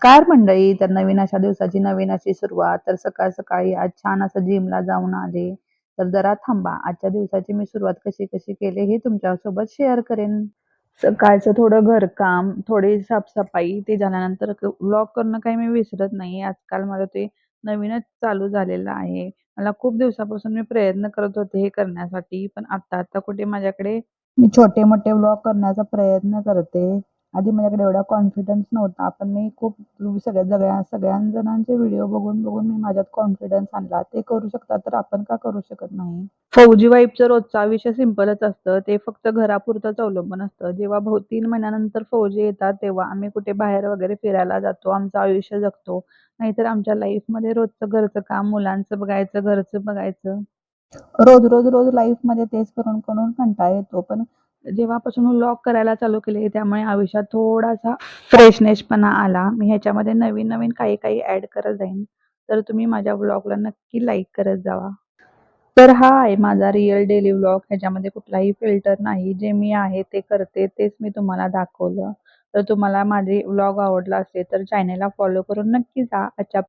नमस्कार मंडळी. तर नवीन अशा दिवसाची नवीन अशी सुरुवात. तर सकाळी आज छान असं जिमला जाऊन आले. तर जरा थांबा. आजच्या दिवसाची मी सुरुवात कशी-कशी केली हे तुमच्यासोबत शेअर करेन. सकाळचं थोडं घरकाम, थोडी साफसफाई ते झाल्यानंतर व्लॉग करणं काही मी विसरत नाही. आजकाल माझं ते नवीनच चालू झालेलं आहे. मला खूप दिवसापासून मी प्रयत्न करत होते हे करण्यासाठी, पण आता कुठे माझ्याकडे मी छोटे-मोठे व्लॉग करण्याचा प्रयत्न करते. आधी माझ्याकडे एवढा कॉन्फिडन्स नव्हता. पण मी खूप सगळ्या जणांचे व्हिडिओ बघून मी माझ्यात कॉन्फिडन्स आणला. ते करू शकतात तर आपण का करू शकत नाही? फौजी वाईफचा रोजचा विषय सिंपलच असतं. ते फक्त घरापुरतंच अवलंबून असतं. जेव्हा 3 महिन्यानंतर फौजी येतात, तेव्हा आम्ही कुठे बाहेर वगैरे फिरायला जातो. आमचं आयुष्य जगतो. नाहीतर आमच्या लाईफमध्ये रोजचं घरचं काम, मुलांचं बघायचं, घरचं बघायचं. रोज लाईफमध्ये तेच करून कंटाळा येतो. पण जेव्हापासून व्लॉग करायला चालू केले, त्यामुळे आयुष्यात थोडासा फ्रेशनेसपणा आला. मी ह्याच्यामध्ये नवीन-नवीन काही ॲड करत जाईन. तर तुम्ही माझ्या व्लॉगला नक्की लाईक करत जावा. तर हा आहे माझा रिअल डेली व्लॉग. ह्याच्यामध्ये कुठलाही फिल्टर नाही. जे मी आहे ते करते, तेच मी तुम्हाला दाखवलं. तर तुम्हाला माझे व्लॉग आवडला असेल, तर चॅनलला फॉलो करून नक्की जा. आजच्या